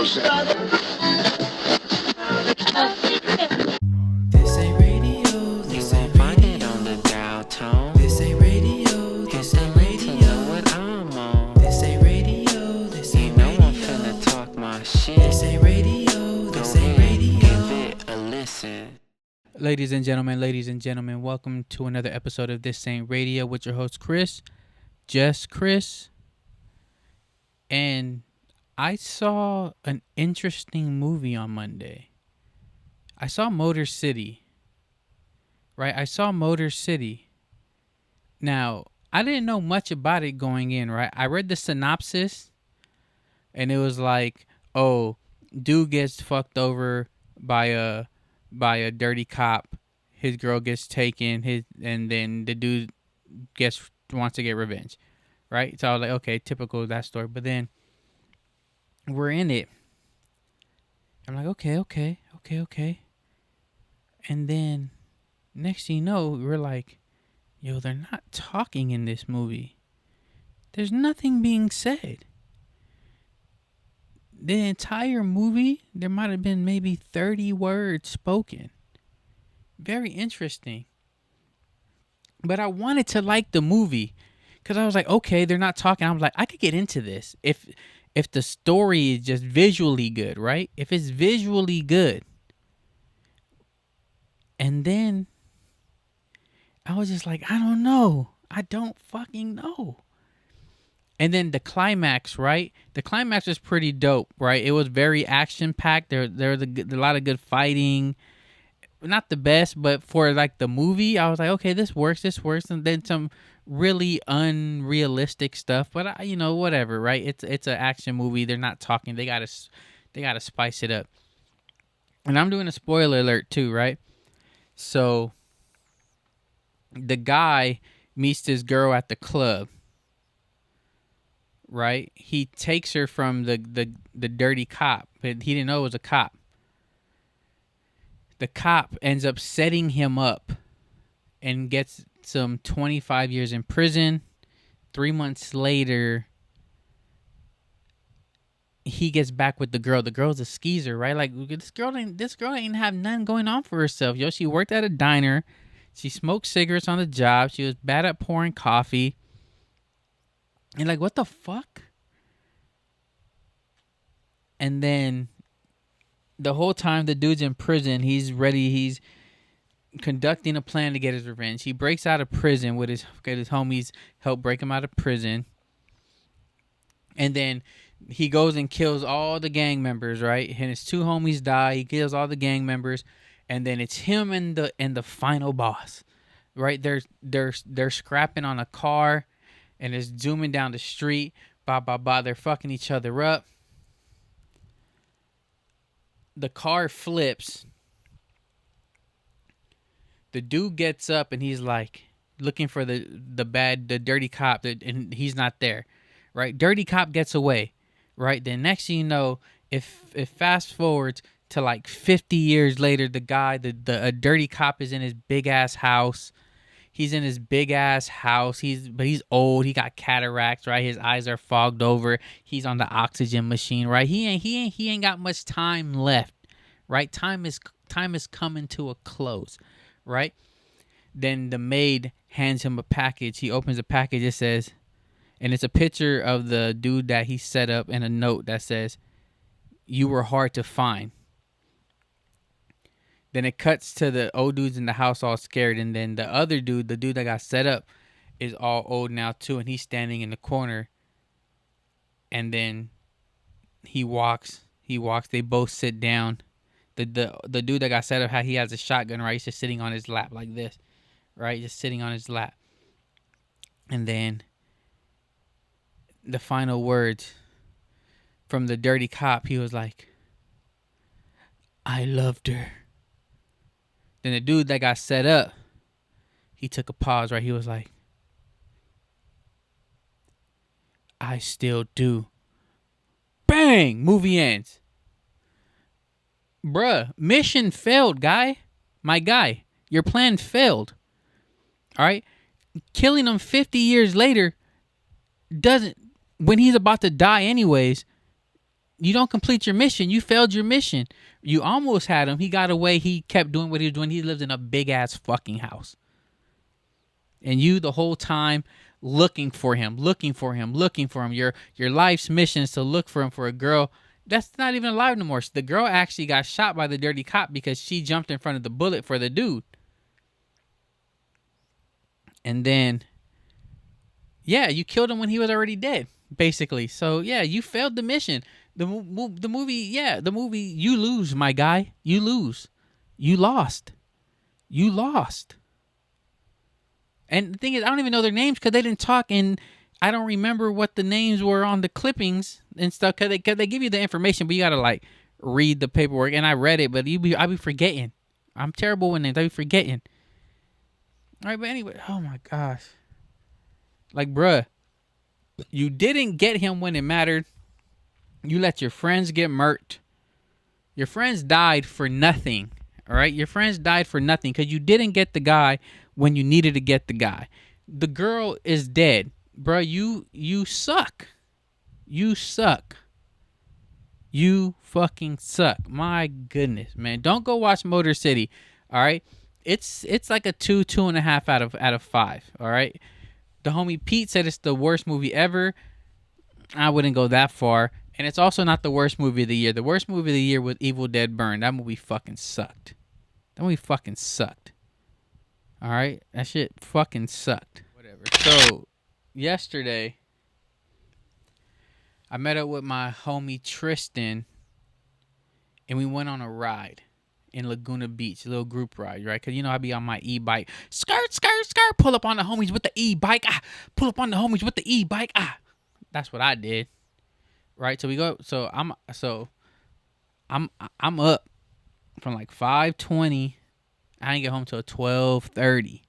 This ain't radio. This ain't radio. On the dial tone. This ain't radio. This ain't radio. What I'm on. This ain't radio. This ain't radio. You know I'm finna talk my shit. This ain't radio. This ain't radio. Give it a listen. Ladies and gentlemen, welcome to another episode of This Ain't Radio with your host Chris, just Chris. And I saw an interesting movie on Monday. I saw Motor City. Right? I saw Motor City. Now, I didn't know much about it going in, right? I read the synopsis and it was like, oh, dude gets fucked over by a dirty cop. His girl gets taken, and then the dude wants to get revenge. Right? So I was like, okay, typical of that story. But then we're in it. I'm like, okay. And then next thing you know, we're like, yo, they're not talking in this movie. There's nothing being said. The entire movie, there might have been maybe 30 words spoken. Very interesting. But I wanted to like the movie because I was like, okay, they're not talking. I was like, I could get into this if the story is just visually good, right? If it's visually good. And then I was just like, I don't know. I don't fucking know. And then the climax, right? The climax was pretty dope, right? It was very action-packed. There was a lot of good fighting. Not the best, but for like the movie, I was like, okay, this works. And then some really unrealistic stuff, but whatever, right? It's an action movie. They're not talking. They gotta spice it up. And I'm doing a spoiler alert too, right? So the guy meets this girl at the club, right? He takes her from the dirty cop, but he didn't know it was a cop. The cop ends up setting him up and gets some 25 years in prison. 3 months later, he gets back with the girl. The girl's a skeezer, right? Like this girl ain't have nothing going on for herself. Yo, she worked at a diner. She smoked cigarettes on the job. She was bad at pouring coffee. And like, what the fuck? And then the whole time the dude's in prison, he's ready. He's conducting a plan to get his revenge. He breaks out of prison with his homies help break him out of prison. And then he goes and kills all the gang members, right? And his two homies die. He kills all the gang members. And then it's him and the final boss, right? They're scrapping on a car and it's zooming down the street. They're fucking each other up. The car flips. The dude gets up and he's like looking for the dirty cop, and he's not there, right? Dirty cop gets away, right? Then next thing you know, if fast forwards to like 50 years later, the guy, the dirty cop is in his big ass house. He's in his big ass house. But he's old. He got cataracts, right? His eyes are fogged over. He's on the oxygen machine, right? He ain't got much time left, right? Time is coming to a close, right? Then the maid hands him a package. He opens the package. It says, and it's a picture of the dude that he set up and a note that says, "You were hard to find." Then it cuts to the old dudes in the house all scared. And then the other dude, the dude that got set up, is all old now too. And he's standing in the corner. And then he walks. They both sit down. The dude that got set up, he has a shotgun, right? He's just sitting on his lap like this, right? Just sitting on his lap. And then the final words from the dirty cop, he was like, "I loved her." Then the dude that got set up, he took a pause, right? He was like, "I still do." Bang! Movie ends. Bruh, mission failed, guy. My guy, your plan failed. All right? Killing him 50 years later doesn't, when he's about to die anyways, You don't complete your mission. You failed your mission. You almost had him. He got away. He kept doing what he was doing. He lives in a big ass fucking house. And you the whole time looking for him. Your life's mission is to look for him for a girl that's not even alive no more. The girl actually got shot by the dirty cop because she jumped in front of the bullet for the dude. And then, yeah, you killed him when he was already dead, basically. So, yeah, you failed the mission. The movie, you lose, my guy. You lose. You lost. And the thing is, I don't even know their names because they didn't talk, and I don't remember what the names were on the clippings and stuff because they give you the information, but you got to, like, read the paperwork. And I read it, but I be forgetting. I'm terrible with names. I be forgetting. All right, but anyway, oh, my gosh. Like, bruh, you didn't get him when it mattered. You let your friends get murked. Your friends died for nothing, all right? Your friends died for nothing because you didn't get the guy when you needed to get the guy. The girl is dead. Bro, you suck. You suck. You fucking suck. My goodness, man. Don't go watch Motor City, all right? It's like a 2.5 out of 5, all right? The homie Pete said it's the worst movie ever. I wouldn't go that far. And it's also not the worst movie of the year. The worst movie of the year was Evil Dead Burn. That movie fucking sucked. All right? That shit fucking sucked. Whatever. So, yesterday, I met up with my homie Tristan, and we went on a ride in Laguna Beach, a little group ride, right? Because, you know, I be on my e-bike. Skirt. Pull up on the homies with the e-bike. Pull up on the homies with the e-bike. That's what I did. Right? So we go. So I'm up from like 5:20. I didn't get home till 12:30.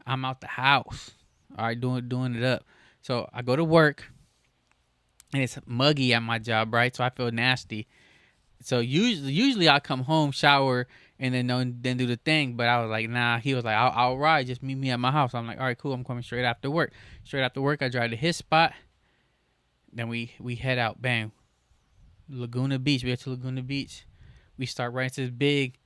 I'm out the house. All right, doing it up. So I go to work, and it's muggy at my job, right? So I feel nasty. So usually I come home, shower, and then do the thing. But I was like, nah. He was like, I'll ride. Just meet me at my house. I'm like, all right, cool. I'm coming straight after work. I drive to his spot. Then we head out. Bang. Laguna Beach. We get to Laguna Beach. We start right into this big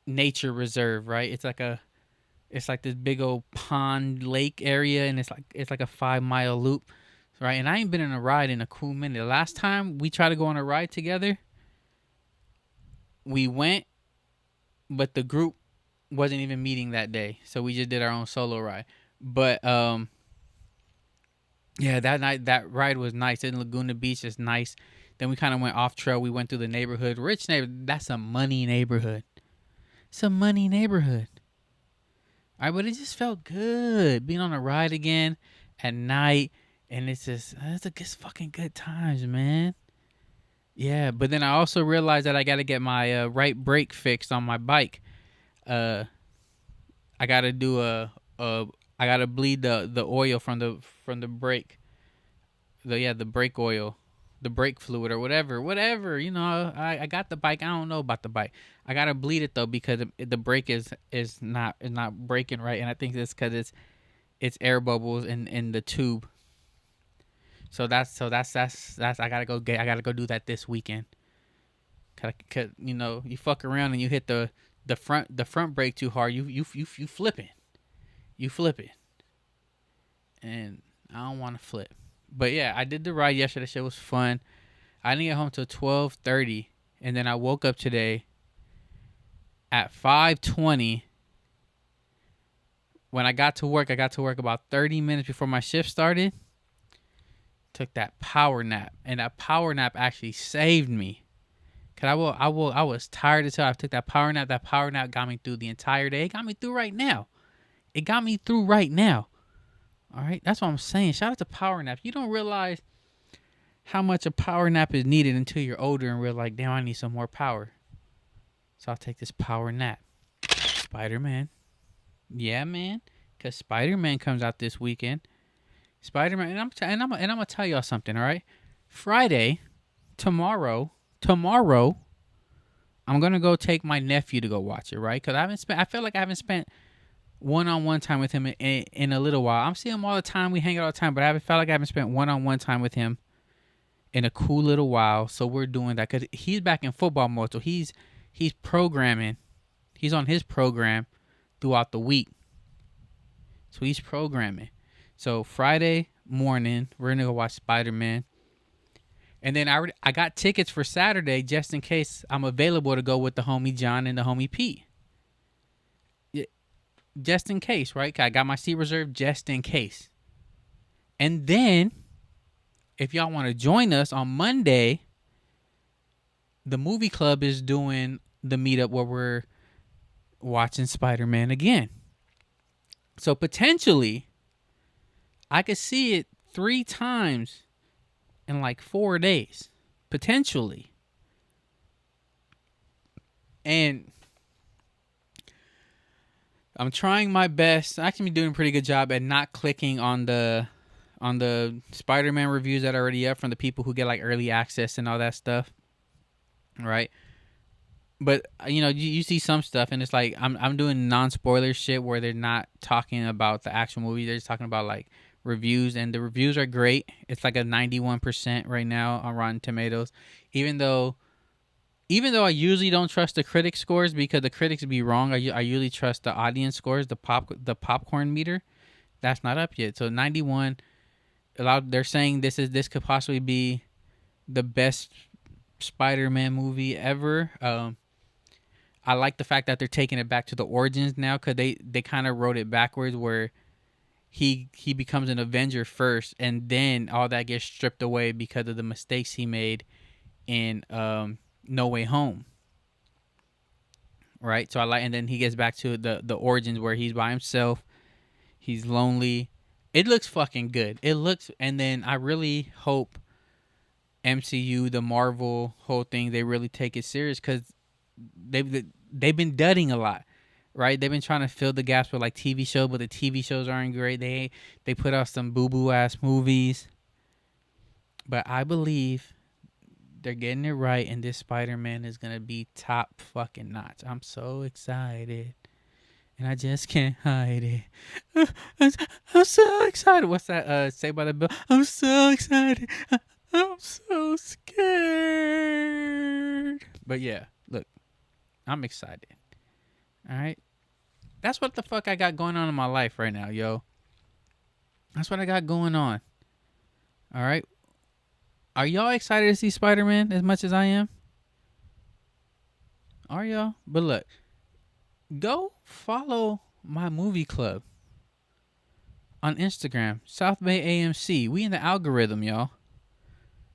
nature reserve, right? It's like this big old pond lake area, and it's like a 5-mile loop, right? And I ain't been on a ride in a cool minute. The last time we tried to go on a ride together, we went, but the group wasn't even meeting that day, so we just did our own solo ride. But yeah, that night, that ride was nice. In Laguna Beach is nice. Then we kind of went off trail. We went through the neighborhood. Rich neighborhood. That's a money neighborhood. It's a money neighborhood. All right, but it just felt good being on a ride again at night. And it's fucking good times, man. Yeah, but then I also realized that I got to get my right brake fixed on my bike. I got to do I gotta bleed the oil from the brake, the brake oil, the brake fluid or whatever. You know, I got the bike. I don't know about the bike. I gotta bleed it though because the brake is not braking right, and I think it's because it's air bubbles in the tube. So that's I gotta go do that this weekend. Cause you know you fuck around and you hit the front brake too hard, you flipping. You flip it. And I don't want to flip. But yeah, I did the ride yesterday. Shit was fun. I didn't get home till 12:30. And then I woke up today at 5:20. When I got to work about 30 minutes before my shift started. Took that power nap. And that power nap actually saved me. Cause I was tired as hell. I took that power nap. That power nap got me through the entire day. It got me through right now. All right, that's what I'm saying. Shout out to power nap. You don't realize how much a power nap is needed until you're older and we're like, damn, I need some more power. So I'll take this power nap. Spiderman. Yeah, man. Because Spiderman comes out this weekend. Spiderman, and I'm gonna tell y'all something, all right? Friday, tomorrow, I'm gonna go take my nephew to go watch it, right? Because I feel like I haven't spent one-on-one time with him in a little while. I'm seeing him all the time. We hang out all the time, but I haven't felt like I haven't spent one-on-one time with him in a cool little while. So we're doing that because he's back in football mode. So he's programming. He's on his program throughout the week. So he's programming. So Friday morning, we're gonna go watch Spider-Man. And then I got tickets for Saturday just in case I'm available to go with the homie John and the homie Pete. Yeah, just in case, right? I got my seat reserved just in case. And then, if y'all want to join us on Monday, the movie club is doing the meetup where we're watching Spider-Man again. So potentially, I could see it 3 times in like 4 days. Potentially. And I'm trying my best. I actually been doing a pretty good job at not clicking on the Spider-Man reviews that are already up from the people who get like early access and all that stuff. Right? But you see some stuff and it's like I'm doing non-spoiler shit where they're not talking about the actual movie. They're just talking about like reviews, and the reviews are great. It's like a 91% right now on Rotten Tomatoes. Even though I usually don't trust the critic scores because the critics be wrong. I usually trust the audience scores, the popcorn meter. That's not up yet. So 91. They're saying this could possibly be the best Spider-Man movie ever. I like the fact that they're taking it back to the origins now because they kind of wrote it backwards where he becomes an Avenger first and then all that gets stripped away because of the mistakes he made in No Way Home. Right? So and then he gets back to the origins where he's by himself. He's lonely. It looks fucking good. And then I really hope MCU, the Marvel whole thing, they really take it serious because they've been dudding a lot, right? They've been trying to fill the gaps with like TV shows, but the TV shows aren't great. They put out some boo boo ass movies, but I believe they're getting it right, and this Spider-Man is gonna be top fucking notch. I'm so excited, and I just can't hide it. I'm so excited. What's that? Say by the Bell. I'm so excited. I'm so scared. But yeah, look. I'm excited. All right. That's what the fuck I got going on in my life right now, yo. That's what I got going on. All right. Are y'all excited to see Spider-Man as much as I am? Are y'all? But look, go follow my movie club on Instagram, South Bay AMC. We in the algorithm, y'all.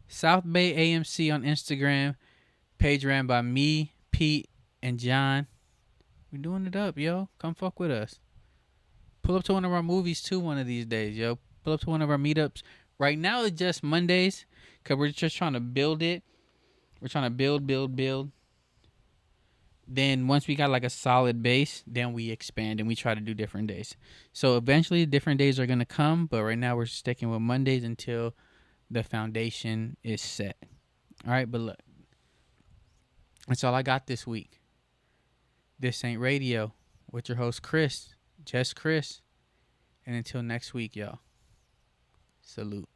South Bay AMC on Instagram. Page ran by me, Pete, and John. We're doing it up, yo. Come fuck with us. Pull up to one of our movies, too, one of these days, yo. Pull up to one of our meetups. Right now, it's just Mondays, because we're just trying to build it. We're trying to build. Then once we got, like, a solid base, then we expand, and we try to do different days. So, eventually, different days are going to come, but right now, we're sticking with Mondays until the foundation is set. All right, but look. That's all I got this week. This Ain't Radio with your host, Chris. Just Chris. And until next week, y'all. Salute.